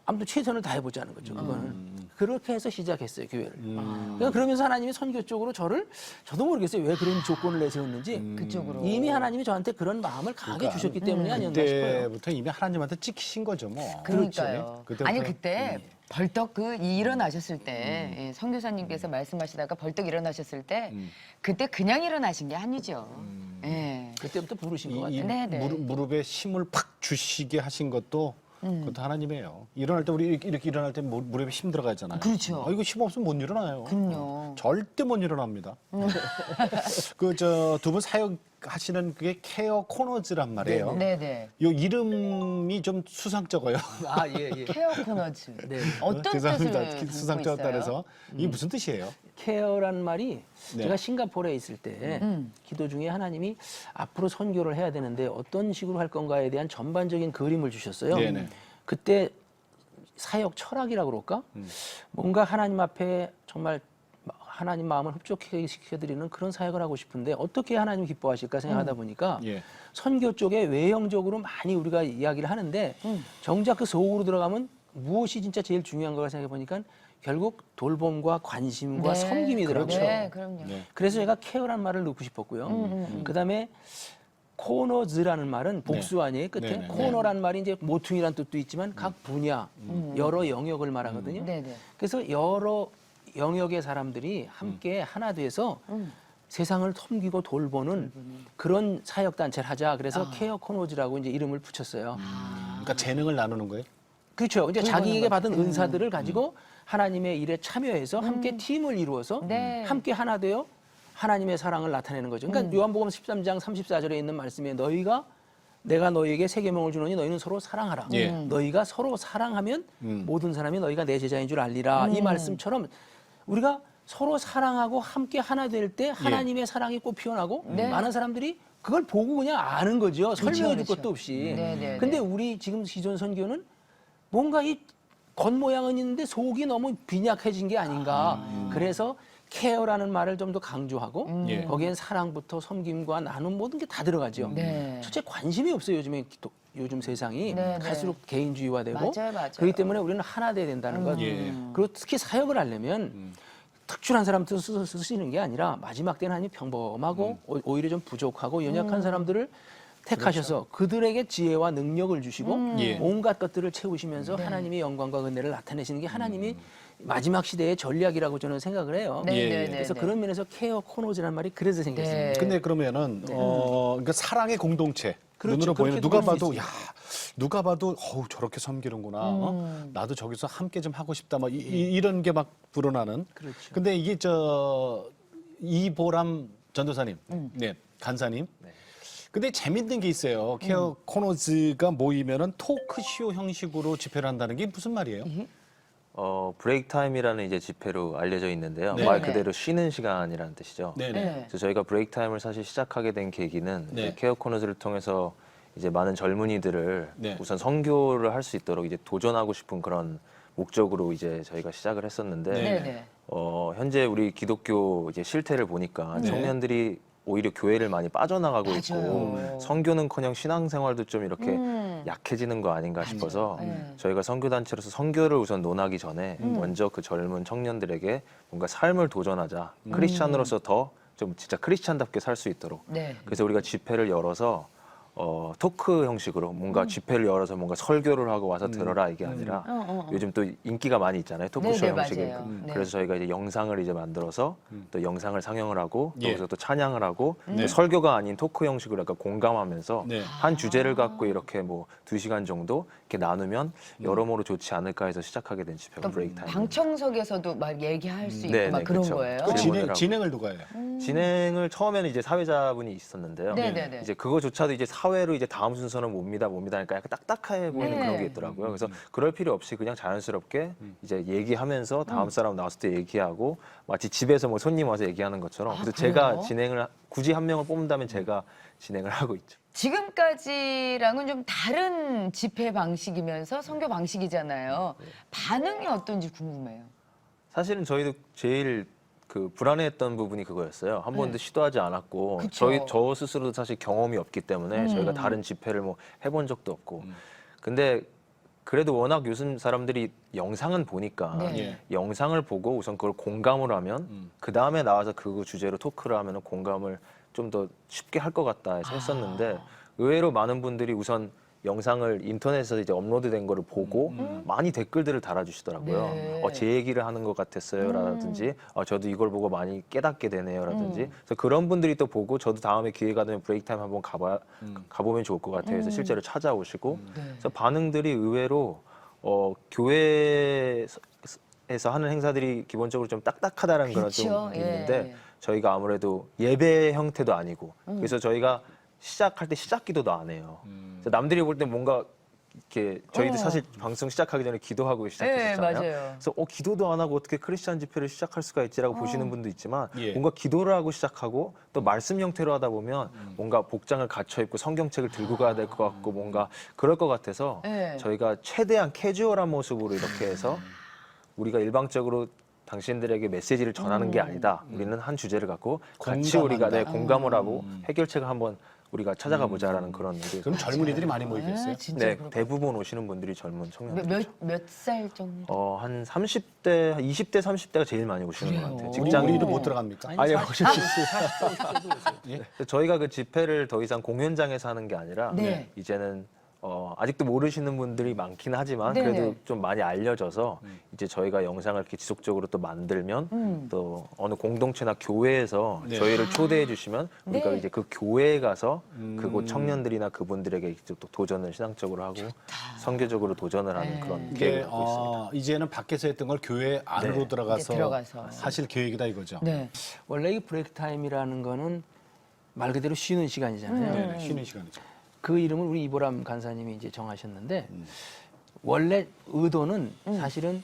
아무튼 최선을 다해보자는 거죠. 그거는 그렇게 해서 시작했어요 교회를. 그러니까 그러면서 하나님이 선교 쪽으로 저도 모르겠어요 왜 그런 조건을 내세웠는지. 그쪽으로. 이미 하나님이 저한테 그런 마음을 강하게 그러니까 주셨기 때문이 아니었나 싶어요. 그때부터 이미 하나님한테 찍히신 거죠, 뭐. 그러니까요. 그때부터- 아니 그때 벌떡 일어나셨을 때 예, 선교사님께서 말씀하시다가 벌떡 일어나셨을 때 그때 그냥 일어나신 게 아니죠. 예. 그때부터 부르신 것 이 같아요. 네, 네. 무릎에 힘을 팍 주시게 하신 것도 그것도 하나님이에요. 일어날 때 우리 이렇게 일어날 때 무릎에 힘 들어가잖아요. 그렇죠. 이거 힘 없으면 못 일어나요. 그럼요. 절대 못 일어납니다. 그 저 두 분 사역하시는 그게 케어 코너즈란 말이에요. 네네. 요 이름이 좀 수상쩍어요. 아, 예, 예. 케어 코너즈. 네. 어떤 죄송합니다. 뜻을 담고 수상쩍었다 있어요? 그래서 이게 무슨 뜻이에요? 케어란 말이 네. 제가 싱가포르에 있을 때 기도 중에 하나님이 앞으로 선교를 해야 되는데 어떤 식으로 할 건가에 대한 전반적인 그림을 주셨어요. 네네. 그때 사역 철학이라고 그럴까? 뭔가 하나님 앞에 정말 하나님 마음을 흡족하게 시켜드리는 그런 사역을 하고 싶은데 어떻게 하나님 기뻐하실까 생각하다 보니까 예. 선교 쪽에 외형적으로 많이 우리가 이야기를 하는데 정작 그 속으로 들어가면 무엇이 진짜 제일 중요한 거가 생각해 보니까 결국 돌봄과 관심과 섬김이더라고요. 그렇죠. 네, 그럼요. 네. 그래서 제가 케어라는 말을 넣고 싶었고요. 그다음에 코너즈라는 말은 복수 아니에요 끝에 네네. 코너라는 말이 이제 모퉁이란 뜻도 있지만 각 분야 여러 영역을 말하거든요. 네네. 그래서 여러 영역의 사람들이 함께 하나 돼서 세상을 섬기고 돌보는 그런 사역 단체를 하자. 그래서 케어 코너즈라고 이제 이름을 붙였어요. 그러니까 재능을 나누는 거예요? 그렇죠. 이제 자기에게 받은 은사들을 가지고 하나님의 일에 참여해서 함께 팀을 이루어서 네. 함께 하나 되어 하나님의 사랑을 나타내는 거죠. 그러니까 요한복음 13장 34절에 있는 말씀에 너희가 내가 너희에게 새 계명을 주노니 너희는 서로 사랑하라. 예. 너희가 서로 사랑하면 모든 사람이 너희가 내 제자인 줄 알리라. 이 말씀처럼 우리가 서로 사랑하고 함께 하나 될 때 하나님의 사랑이 꽃 피어나고 많은 사람들이 그걸 보고 그냥 아는 거죠. 설명해 줄 그렇죠. 것도 없이. 네네네. 근데 우리 지금 기존 선교는 뭔가 이 겉모양은 있는데 속이 너무 빈약해진 게 아닌가. 그래서 케어라는 말을 좀 더 강조하고 예. 거기엔 사랑부터 섬김과 나눔 모든 게 다 들어가죠. 네. 첫째 관심이 없어요. 요즘 세상이 네, 갈수록 개인주의화되고 맞아요, 맞아요. 그렇기 때문에 우리는 하나 돼야 된다는 것. 예. 그리고 특히 사역을 하려면 특출한 사람들 쓰시는 게 아니라 마지막 때는 아니 평범하고 오히려 좀 부족하고 연약한 사람들을 택하셔서 그들에게 지혜와 능력을 주시고 예. 온갖 것들을 채우시면서 하나님의 영광과 은혜를 나타내시는 게 하나님이 마지막 시대의 전략이라고 저는 생각을 해요. 네, 예. 네, 네, 그래서 네. 그런 면에서 케어 코너즈라는 말이 그래서 생겼습니다. 네. 근데 그러면은 그러니까 사랑의 공동체 그렇죠. 눈으로 보이는 그렇게도 누가 볼수 봐도 있어요. 야 누가 봐도 어우 저렇게 섬기는구나 나도 저기서 함께 좀 하고 싶다 막 이런 게 막 불어나는. 그렇죠. 근데 이게 이보람 전도사님, 네 간사님. 근데 재밌는 게 있어요. 케어 코너즈가 모이면은 토크쇼 형식으로 집회를 한다는 게 무슨 말이에요? 브레이크 타임이라는 이제 집회로 알려져 있는데요. 네. 말 네. 그대로 쉬는 시간이라는 뜻이죠. 네네. 네. 그래서 저희가 브레이크 타임을 사실 시작하게 된 계기는 네. 이제 케어 코너즈를 통해서 이제 많은 젊은이들을 네. 우선 선교를 할 수 있도록 이제 도전하고 싶은 그런 목적으로 이제 저희가 시작을 했었는데 네, 네. 현재 우리 기독교 이제 실태를 보니까 네. 청년들이 오히려 교회를 많이 빠져나가고 맞아요. 있고 선교는커녕 신앙생활도 좀 이렇게 약해지는 거 아닌가 싶어서 네. 저희가 선교단체로서 선교를 우선 논하기 전에 먼저 그 젊은 청년들에게 뭔가 삶을 도전하자 크리스찬으로서 더 좀 진짜 크리스찬답게 살 수 있도록 네. 그래서 우리가 집회를 열어서 토크 형식으로 뭔가 집회를 열어서 뭔가 설교를 하고 와서 들어라 이게 아니라 요즘 또 인기가 많이 있잖아요 토크쇼 네네, 형식이 맞아요. 네. 그래서 저희가 이제 영상을 이제 만들어서 또 영상을 상영을 하고 예. 거기서 또 찬양을 하고 네. 또 설교가 아닌 토크 형식으로 약간 공감하면서 네. 한 주제를 갖고 이렇게 뭐 2시간 정도 이렇게 나누면 여러모로 좋지 않을까 해서 시작하게 된 집회가 브레이크 타임. 방청석에서도 막 얘기할 수 있고 네, 막 네, 그런 그쵸. 거예요. 그 질문을 하고. 진행을 누가 해요? 진행을 처음에는 이제 사회자분이 있었는데요. 네네네. 이제 그거조차도 이제 사회로 이제 다음 순서는 뭡니다 하니까 약간 딱딱해 보이는 네. 그런 게 있더라고요. 그래서 그럴 필요 없이 그냥 자연스럽게 이제 얘기하면서 다음 사람 나왔을 때 얘기하고 마치 집에서 뭐 손님 와서 얘기하는 것처럼. 그래서 그래요? 제가 진행을 굳이 한 명을 뽑는다면 제가 진행을 하고 있죠. 지금까지랑은 좀 다른 집회 방식이면서 선교 방식이잖아요. 반응이 어떤지 궁금해요. 사실은 저희도 제일 그 불안해했던 부분이 그거였어요. 한 번도 시도하지 않았고 그쵸. 저 스스로도 사실 경험이 없기 때문에 저희가 다른 집회를 뭐 해본 적도 없고. 근데 그래도 워낙 요즘 사람들이 영상은 보니까 네. 예. 영상을 보고 우선 그걸 공감을 하면 그 다음에 나와서 그 주제로 토크를 하면 공감을 좀 더 쉽게 할 것 같다 해서 했었는데 의외로 많은 분들이 우선 영상을 인터넷에서 이제 업로드된 거를 보고 많이 댓글들을 달아주시더라고요. 네. 제 얘기를 하는 것 같았어요라든지 저도 이걸 보고 많이 깨닫게 되네요라든지 그래서 그런 분들이 또 보고 저도 다음에 기회가 되면 브레이크 타임 한번 가보면 좋을 것 같아요. 그래서 실제로 찾아오시고 그래서 반응들이 의외로 교회에서 하는 행사들이 기본적으로 좀 딱딱하다는 그런 그쵸, 좀 예. 있는데 저희가 아무래도 예배 형태도 아니고 그래서 저희가 시작할 때 시작 기도도 안 해요. 그래서 남들이 볼 때 뭔가 이렇게 저희도 사실 방송 시작하기 전에 기도하고 시작했었잖아요. 네, 맞아요. 그래서 기도도 안 하고 어떻게 크리스찬 집회를 시작할 수가 있지라고 보시는 분도 있지만 예. 뭔가 기도를 하고 시작하고 또 말씀 형태로 하다 보면 뭔가 복장을 갖춰 입고 성경책을 들고 가야 될 것 같고 뭔가 그럴 것 같아서 네. 저희가 최대한 캐주얼한 모습으로 이렇게 해서 우리가 일방적으로 당신들에게 메시지를 전하는 게 아니다. 우리는 한 주제를 갖고 같이 우리가 공감을 하고 해결책을 한번 우리가 찾아가 보자라는 그런 의도에서 그럼 젊은이들이 많이 모이겠어요? 진짜 네, 그렇구나. 대부분 오시는 분들이 젊은 청년들. 몇 살 정도? 한 30대, 20대, 30대가 제일 많이 오시는 것 같아요. 직장 우리도 못 들어갑니까? 아니요, 40대 저희가 그 집회를 더 이상 공연장에서 하는 게 아니라 네. 이제는 아직도 모르시는 분들이 많긴 하지만 네네. 그래도 좀 많이 알려져서 이제 저희가 영상을 이렇게 지속적으로 또 만들면 또 어느 공동체나 교회에서 네. 저희를 초대해 주시면 우리가 네. 이제 그 교회에 가서 그곳 청년들이나 그분들에게 이제 또 도전을 신앙적으로 하고 선교적으로 도전을 하는 네. 그런 이게 계획을 갖고 있습니다. 이제는 밖에서 했던 걸 교회 안으로 네. 들어가서, 네, 들어가서. 하실 계획이다 이거죠. 네. 원래 이 브레이크 타임이라는 거는 말 그대로 쉬는 시간이잖아요. 네, 쉬는 시간이죠. 그 이름을 우리 이보람 간사님이 이제 정하셨는데 원래 의도는 사실은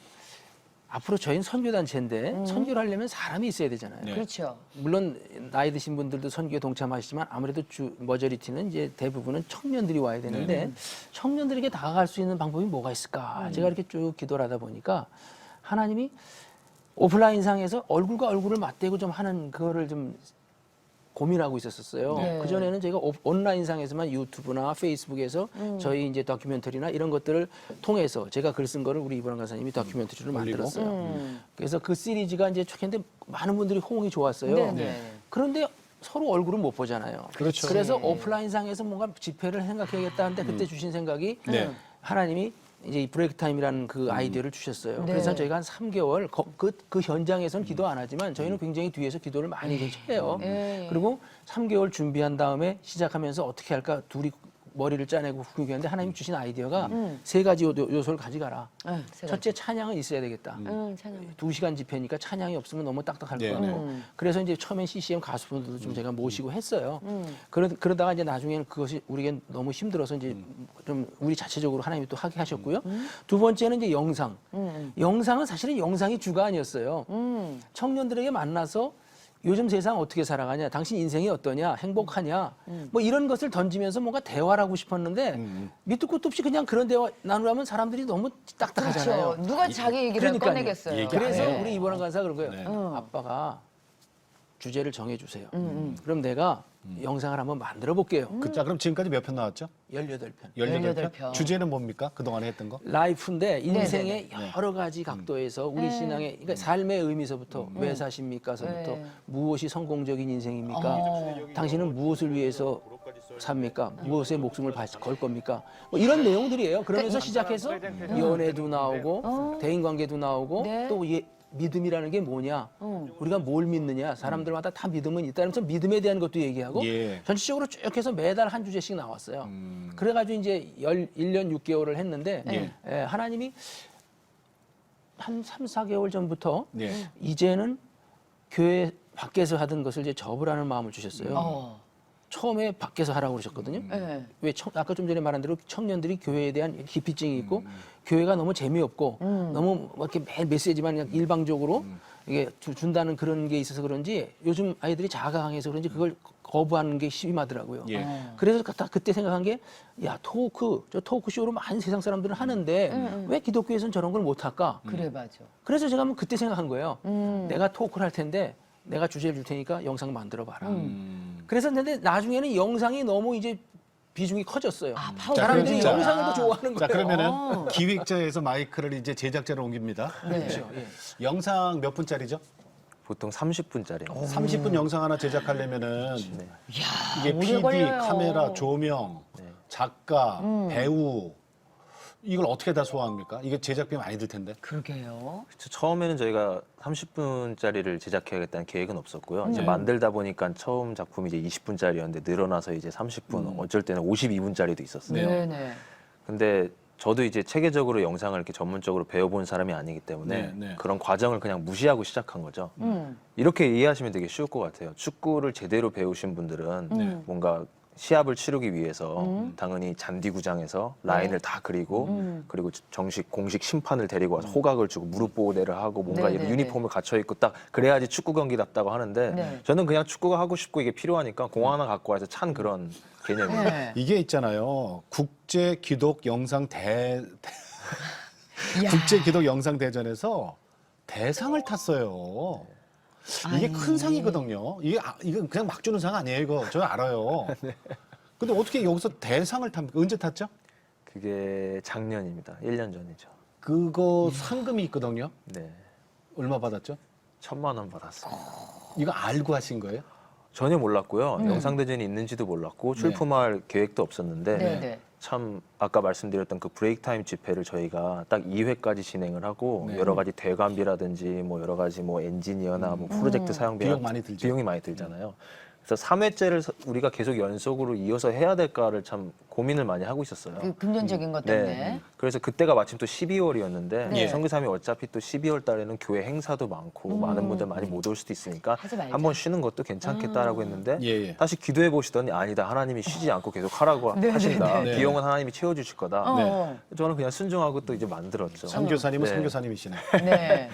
앞으로 저희는 선교단체인데 선교를 하려면 사람이 있어야 되잖아요. 네. 그렇죠. 물론 나이 드신 분들도 선교에 동참하시지만 아무래도 머저리티는 이제 대부분은 청년들이 와야 되는데 청년들에게 다가갈 수 있는 방법이 뭐가 있을까? 제가 이렇게 쭉 기도를 하다 보니까 하나님이 오프라인상에서 얼굴과 얼굴을 맞대고 좀 하는 그거를 좀 고민하고 있었어요. 네. 그전에는 저희가 온라인상에서만 유튜브나 페이스북에서 저희 이제 다큐멘터리나 이런 것들을 통해서 제가 글 쓴 거를 우리 이보람 간사님이 다큐멘터리를 만들었어요. 그래서 그 시리즈가 이제 쭉 했는데 많은 분들이 호응이 좋았어요. 네네. 그런데 서로 얼굴을 못 보잖아요. 그렇죠. 그래서 오프라인상에서 뭔가 집회를 생각해야겠다 하는데 그때 주신 생각이 네. 하나님이 이제 이 브레이크 타임이라는 그 아이디어를 주셨어요. 네. 그래서 저희가 한 3개월 그 현장에서는 기도 안 하지만 저희는 굉장히 뒤에서 기도를 많이 해요. 네. 그리고 3개월 준비한 다음에 시작하면서 어떻게 할까 둘이 머리를 짜내고 후기했는데 하나님 주신 아이디어가 세 가지 요소를 가져가라. 네, 세 가지. 첫째 찬양은 있어야 되겠다. 찬양. 2시간 집회니까 찬양이 없으면 너무 딱딱할 것 네, 같고 그래서 이제 처음엔 CCM 가수분들도 좀 제가 모시고 했어요. 그러다가 이제 나중에는 그것이 우리에겐 너무 힘들어서 이제 좀 우리 자체적으로 하나님이 또 하게 하셨고요. 두 번째는 이제 영상. 영상은 사실은 영상이 주가 아니었어요. 청년들에게 만나서 요즘 세상 어떻게 살아가냐, 당신 인생이 어떠냐, 행복하냐, 뭐 이런 것을 던지면서 뭔가 대화를 하고 싶었는데 밑도 끝도 없이 그냥 그런 대화 나누려면 사람들이 너무 딱딱하잖아요. 그렇죠. 누가 자기 얘기를 그러니까요. 꺼내겠어요. 얘기 그래서 네. 우리 이보람 간사가 그런 거예요. 네. 아빠가 주제를 정해주세요. 그럼 내가 영상을 한번 만들어 볼게요. 자, 그럼 지금까지 몇 편 나왔죠? 18편. 18편? 18편. 주제는 뭡니까? 그동안에 했던 거? 라이프인데 인생의 네네네. 여러 가지 각도에서 우리 신앙의 그러니까 삶의 의미서부터 왜 사십니까서부터 네. 무엇이 성공적인 인생입니까? 당신은 무엇을 위해서 삽니까? 무엇에 목숨을 걸 겁니까? 뭐 이런 내용들이에요. 그러면서 시작해서 연애도 나오고 대인관계도 나오고 네. 또 믿음이라는 게 뭐냐? 우리가 뭘 믿느냐? 사람들마다 다 믿음은 있다면서 믿음에 대한 것도 얘기하고 예. 전체적으로 쭉 해서 매달 한 주제씩 나왔어요. 그래가지고 이제 1년 6개월을 했는데 하나님이 한 3, 4개월 전부터 예. 이제는 교회 밖에서 하던 것을 이제 접으라는 마음을 주셨어요. 처음에 밖에서 하라고 그러셨거든요. 네. 왜 아까 좀 전에 말한 대로 청년들이 교회에 대한 기피증이 있고 교회가 너무 재미없고 너무 뭐 이렇게 매일 메시지만 그냥 일방적으로 이게 준다는 그런 게 있어서 그런지 요즘 아이들이 자아가 강해서 그런지 그걸 거부하는 게 심하더라고요. 예. 그래서 그때 생각한 게 야 저 토크쇼로 많은 세상 사람들은 하는데 왜 기독교에서는 저런 걸 못 할까? 그래 맞아. 그래서 제가 한번 그때 생각한 거예요. 내가 토크를 할 텐데 내가 주제를 줄 테니까 영상 만들어 봐라. 그래서 근데 나중에는 영상이 너무 이제 비중이 커졌어요. 파워 사람들이 자, 영상을 더 좋아하는 거예요. 자, 그러면은 기획자에서 마이크를 이제 제작자로 옮깁니다. 그렇죠. 예. 영상 몇 분짜리죠? 보통 30분짜리. 30분 영상 하나 제작하려면은 이게 오래 PD, 걸려요. 카메라, 조명, 작가, 배우 이걸 어떻게 다 소화합니까? 이게 제작비 많이 들 텐데. 그러게요. 처음에는 저희가 30분짜리를 제작해야겠다는 계획은 없었고요. 이제 만들다 보니까 처음 작품이 이제 20분짜리였는데 늘어나서 이제 30분, 어쩔 때는 52분짜리도 있었어요. 네네. 근데 저도 이제 체계적으로 영상을 이렇게 전문적으로 배워본 사람이 아니기 때문에 네, 네. 그런 과정을 그냥 무시하고 시작한 거죠. 이렇게 이해하시면 되게 쉬울 것 같아요. 축구를 제대로 배우신 분들은 뭔가 시합을 치르기 위해서 당연히 잔디구장에서 라인을 다 그리고 그리고 정식 공식 심판을 데리고 와서 호각을 주고 무릎 보호대를 하고 뭔가 네, 이런 네, 유니폼을 갖춰 입고 딱 그래야지 축구 경기답다고 하는데 네. 저는 그냥 축구가 하고 싶고 이게 필요하니까 공 하나 갖고 와서 찬 그런 개념이에요. 네. 이게 있잖아요. 국제 기독 영상 이야. 국제 기독 영상 대전에서 대상을 탔어요. 이게 큰 상이거든요. 이건 그냥 막 주는 상 아니에요, 이거. 저 알아요. 근데 어떻게 여기서 대상을 탑니까? 언제 탔죠? 그게 작년입니다. 1년 전이죠. 그거 상금이 있거든요. 네. 얼마 받았죠? 1,000만 원 받았어요. 이거 알고 하신 거예요? 전혀 몰랐고요. 영상대전이 있는지도 몰랐고 출품할 계획도 없었는데 네, 네. 참 아까 말씀드렸던 그 브레이크 타임 집회를 저희가 딱 2회까지 진행을 하고 네. 여러 가지 대관비라든지 뭐 여러 가지 뭐 엔지니어나 뭐 프로젝트 사용비 비용 많이 들죠. 비용이 많이 들잖아요. 그래서 3회째를 우리가 계속 연속으로 이어서 해야 될까를 참 고민을 많이 하고 있었어요. 그 금전적인 것 때문에. 네. 그래서 그때가 마침 또 12월이었는데 네. 선교사님이 어차피 또 12월 달에는 교회 행사도 많고 많은 분들 많이 못 올 수도 있으니까 하지 말자. 한번 쉬는 것도 괜찮겠다라고 했는데 예, 예. 다시 기도해 보시더니 아니다. 하나님이 쉬지 않고 계속 하라고 네, 하신다. 네, 네. 비용은 하나님이 채워주실 거다. 어. 저는 그냥 순종하고 또 이제 만들었죠. 선교사님은 네. 선교사님이시네. 네.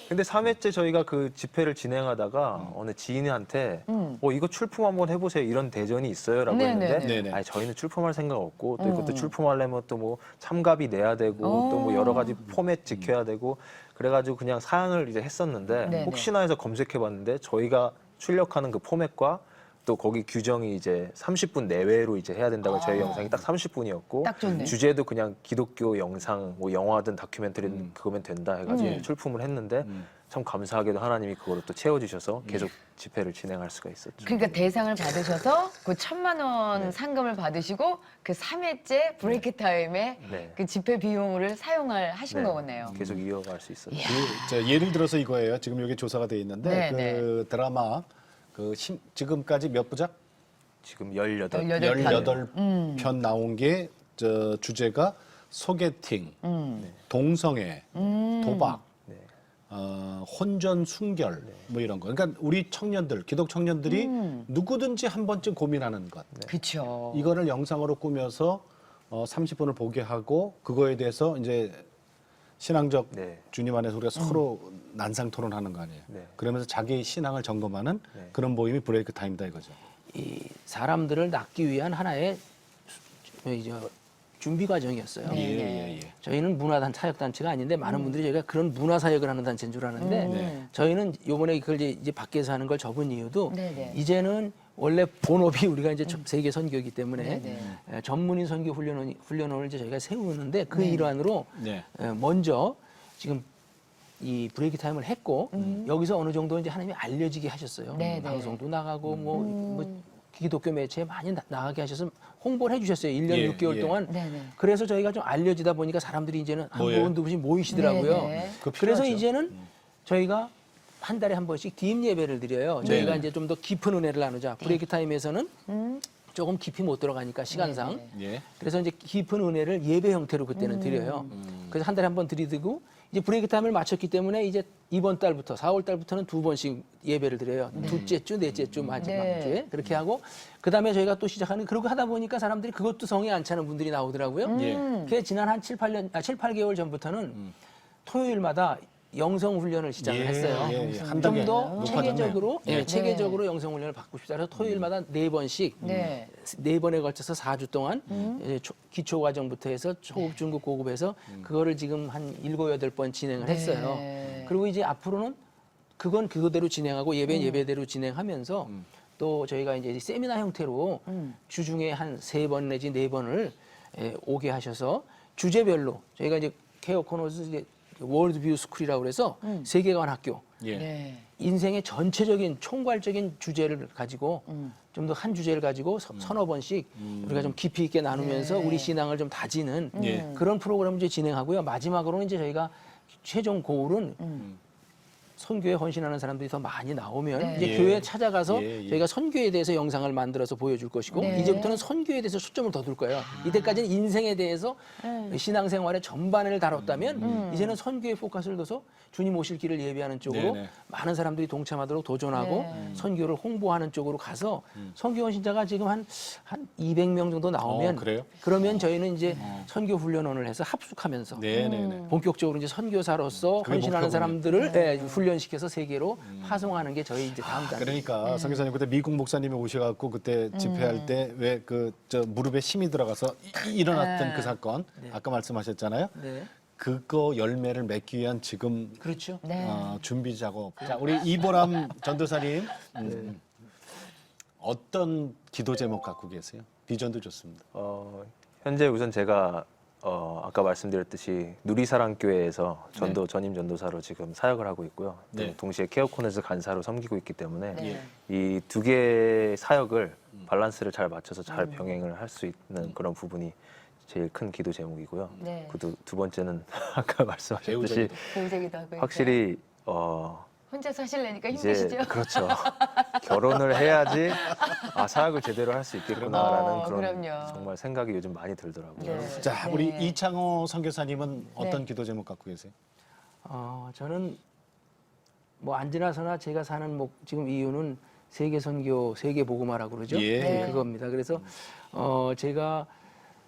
근데 3회째 저희가 그 집회를 진행하다가 어느 지인한테 이거 출품 한번 해보세요. 이런 대전이 있어요라고 네, 했는데 네, 네. 네. 아니 저희는 출품할 생각 없고 또 이것도 출품하려면 또 뭐 참가비 내야 되고 또 뭐 여러 가지 포맷 지켜야 되고 그래가지고 그냥 사양을 이제 했었는데 네, 혹시나 해서 검색해봤는데 저희가 출력하는 그 포맷과 또 거기 규정이 이제 30분 내외로 이제 해야 된다고 저희 영상이 딱 30분이었고 딱 좋네. 주제도 그냥 기독교 영상 뭐 영화든 다큐멘터리든 그거면 된다 해가지고 출품을 했는데 참 감사하게도 하나님이 그거를 또 채워주셔서 계속 집회를 진행할 수가 있었죠. 그러니까 대상을 받으셔서 그 1,000만 원 상금을 받으시고 그 3회째 브레이크 타임에 네. 그 집회 비용을 하신 네. 거네요. 계속 이어갈 수 있었죠. 예를 들어서 이거예요. 지금 여기 조사가 돼 있는데 네, 그 드라마 지금까지 몇 부작? 지금 18. 18편 나온 게 주제가 소개팅, 동성애, 도박, 네. 혼전 순결 뭐 이런 거. 그러니까 우리 청년들, 기독 청년들이 누구든지 한 번쯤 고민하는 것. 그렇죠. 이거를 영상으로 꾸며서 30분을 보게 하고 그거에 대해서 이제 신앙적 네. 주님 안에서 우리가 서로 난상 토론하는 거 아니에요. 네. 그러면서 자기 신앙을 점검하는 네. 그런 모임이 브레이크 타임이다 이거죠. 이 사람들을 낳기 위한 하나의 준비 과정이었어요. 예. 저희는 문화단 사역단체가 아닌데 많은 분들이 저희가 그런 문화사역을 하는 단체인 줄 아는데 저희는 요번에 그걸 이제 밖에서 하는 걸 접은 이유도 네네. 이제는 원래 본업이 우리가 이제 세계 선교이기 때문에 네네. 전문인 선교 훈련원을 이제 저희가 세우는데 그 일환으로 네. 먼저 지금 이 브레이크 타임을 했고 여기서 어느 정도 이제 하나님이 알려지게 하셨어요. 네네. 방송도 나가고 뭐 기독교 매체에 많이 나가게 하셔서 홍보를 해주셨어요. 1년 예, 6개월 예. 동안. 네네. 그래서 저희가 좀 알려지다 보니까 사람들이 이제는 한 모여요? 분 두 분씩 모이시더라고요. 네네. 그거 그래서 필요하죠. 이제는 저희가 한 달에 한 번씩 딥 예배를 드려요. 저희가 네네. 이제 좀 더 깊은 은혜를 나누자. 브레이크 타임에서는 조금 깊이 못 들어가니까 시간상. 예. 그래서 이제 깊은 은혜를 예배 형태로 그때는 드려요. 그래서 한 달에 한 번 드리고 이제 브레이크 타임을 마쳤기 때문에 이제 이번 달부터 4월 달부터는 2번씩 예배를 드려요. 둘째 주, 넷째 주, 마지막 네. 주에 그렇게 하고 그다음에 저희가 또 시작하는 그러고 하다 보니까 사람들이 그것도 성에 안 차는 분들이 나오더라고요. 예. 그게 지난 한 7, 8개월 전부터는 토요일마다 영성 훈련을 시작을 했어요. 한 단계 좀 더 높아졌네요. 체계적으로 네. 체계적으로 영성 훈련을 받고 싶다. 그래서 토요일마다 4번씩 네. 4번에 걸쳐서 4주 동안 이제 기초 과정부터 해서 초급, 중급, 고급에서 그거를 지금 한 7, 8번 진행을 네. 했어요. 그리고 이제 앞으로는 그건 그거대로 진행하고 예배는 예배대로 진행하면서 또 저희가 이제 세미나 형태로 주중에 한 3번 내지 4번을 오게 하셔서 주제별로 저희가 이제 케어 코너스 이제 월드뷰 스쿨이라고 그래서 세계관 학교 예. 네. 인생의 전체적인 총괄적인 주제를 가지고 좀 더 한 주제를 가지고 서너 번씩 우리가 좀 깊이 있게 나누면서 네. 우리 신앙을 좀 다지는 예. 그런 프로그램을 이제 진행하고요. 마지막으로는 이제 저희가 최종 고울은 선교에 헌신하는 사람들이 더 많이 나오면 네. 이제 예. 교회에 찾아가서 예, 예. 저희가 선교에 대해서 영상을 만들어서 보여줄 것이고 네. 이제부터는 선교에 대해서 초점을 더 둘 거예요. 이때까지는 인생에 대해서 신앙생활의 전반을 다뤘다면 이제는 선교에 포커스를 둬서 주님 오실 길을 예비하는 쪽으로 네네. 많은 사람들이 동참하도록 도전하고 네. 선교를 홍보하는 쪽으로 가서 선교 헌신자가 지금 한 200명 정도 나오면 그래요? 그러면 저희는 이제 선교 훈련원을 해서 합숙하면서 네네네. 본격적으로 이제 선교사로서 그게 헌신하는 목표군요. 사람들을 예, 훈련시켜서 세계로 파송하는 게 저희 이제 다음 단계. 그러니까 선교사님 그때 미국 목사님이 오셔갖고 그때 집회할 때 왜 그 저 무릎에 힘이 들어가서 일어났던 그 사건 아까 말씀하셨잖아요. 네. 그거 열매를 맺기 위한 지금 그렇죠. 네. 준비 작업. 자 우리 이보람 전도사님 어떤 기도 제목 갖고 계세요? 비전도 좋습니다. 현재 우선 제가 아까 말씀드렸듯이 누리사랑교회에서 전임 전도사로 지금 사역을 하고 있고요. 또 네. 동시에 케어코넷에서 간사로 섬기고 있기 때문에 네. 이 두 개의 사역을 밸런스를 잘 맞춰서 잘 병행을 할 수 있는 그런 부분이 제일 큰 기도 제목이고요. 네. 두 번째는 아까 말씀하셨듯이 배우자기도 하고 확실히 혼자 사실래니까 이제 힘드시죠? 그렇죠. 결혼을 해야지 사역을 제대로 할 수 있겠구나라는 그런 그럼요. 정말 생각이 요즘 많이 들더라고요. 네. 자 우리 네. 이창호 선교사님은 어떤 네. 기도 제목 갖고 계세요? 저는 뭐 안지나서나 제가 사는 지금 이유는 세계 선교, 세계 복음화라고 그러죠. 예. 네. 그겁니다. 그래서 제가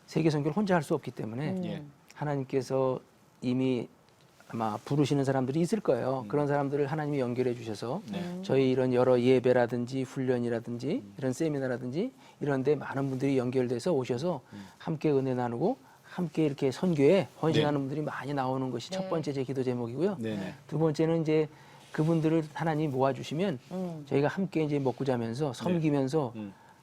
세계 선교를 혼자 할 수 없기 때문에 예. 하나님께서 이미 아마 부르시는 사람들이 있을 거예요. 그런 사람들을 하나님이 연결해 주셔서 저희 이런 여러 예배라든지 훈련이라든지 이런 세미나라든지 이런 데 많은 분들이 연결돼서 오셔서 함께 은혜 나누고 함께 이렇게 선교에 헌신하는 분들이 많이 나오는 것이 첫 번째 제 기도 제목이고요. 네네. 두 번째는 이제 그분들을 하나님이 모아주시면 저희가 함께 이제 먹고 자면서 섬기면서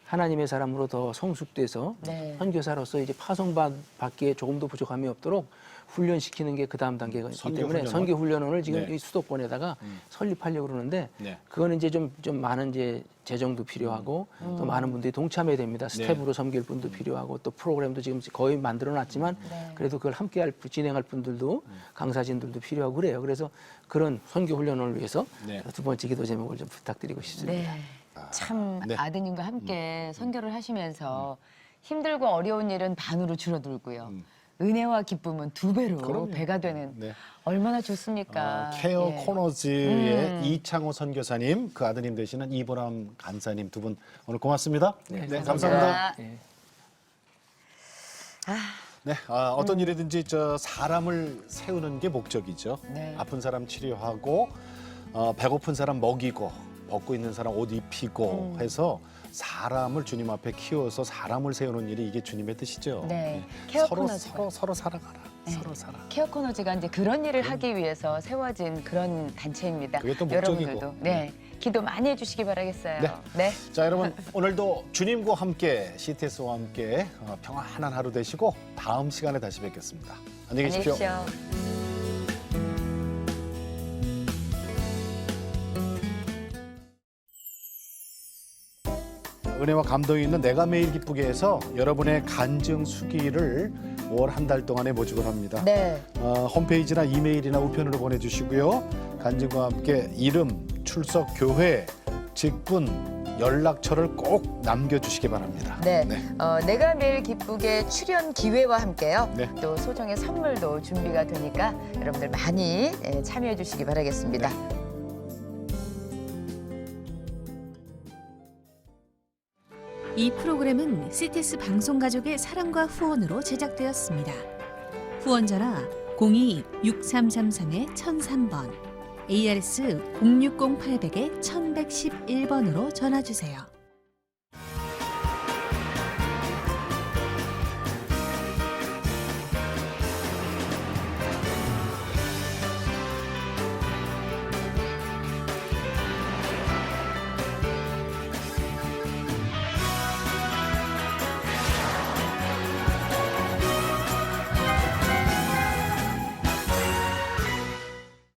하나님의 사람으로 더 성숙돼서 네. 선교사로서 이제 파송받기에 조금도 부족함이 없도록 훈련시키는 게 그 다음 단계가 있기 선교 때문에 훈련원? 선교 훈련원을 지금 네. 이 수도권에다가 설립하려고 그러는데 네. 그거는 이제 좀 많은 이제 재정도 필요하고 또 많은 분들이 동참해야 됩니다. 스텝으로 섬길 분도 필요하고 또 프로그램도 지금 거의 만들어 놨지만 그래도 그걸 함께 진행할 분들도 강사진들도 필요하고 그래요. 그래서 그런 선교 훈련원을 위해서 네. 두 번째 기도 제목을 좀 부탁드리고 싶습니다. 네. 참 네. 아드님과 함께 선교를 하시면서 힘들고 어려운 일은 반으로 줄어들고요. 은혜와 기쁨은 두 배로 그럼요. 배가 되는 네. 얼마나 좋습니까? 케어 예. 코너즈의 이창호 선교사님, 그 아드님 되시는 이보람 간사님 두 분 오늘 고맙습니다. 네, 감사합니다. 네. 네, 어떤 일이든지 사람을 세우는 게 목적이죠. 네. 아픈 사람 치료하고 배고픈 사람 먹이고 벗고 있는 사람 옷 입히고 해서 사람을 주님 앞에 키워서 사람을 세우는 일이 이게 주님의 뜻이죠. 네. 케어 서로 코너즈가. 서로 살아가라. 서로 살아. 케어 코너즈가 이제 그런 일을 하기 위해서 세워진 그런 단체입니다. 그게 또 목적이고. 여러분들도 기도 많이 해주시기 바라겠어요. 네. 자, 여러분 오늘도 주님과 함께 CTS와 함께 평안한 하루 되시고 다음 시간에 다시 뵙겠습니다. 안녕히 안녕히 계십시오. 계십시오. 은혜와 감동이 있는 내가 매일 기쁘게에서 여러분의 간증 수기를 5월 한 달 동안에 모집을 합니다. 네. 홈페이지나 이메일이나 우편으로 보내주시고요. 간증과 함께 이름, 출석, 교회, 직분, 연락처를 꼭 남겨주시기 바랍니다. 네. 내가 매일 기쁘게 출연 기회와 함께요. 네. 또 소정의 선물도 준비가 되니까 여러분들 많이 참여해 주시기 바라겠습니다. 이 프로그램은 CTS 방송가족의 사랑과 후원으로 제작되었습니다. 후원 전화 02-6333-1003번, ARS 060-800-1111번으로 전화 주세요.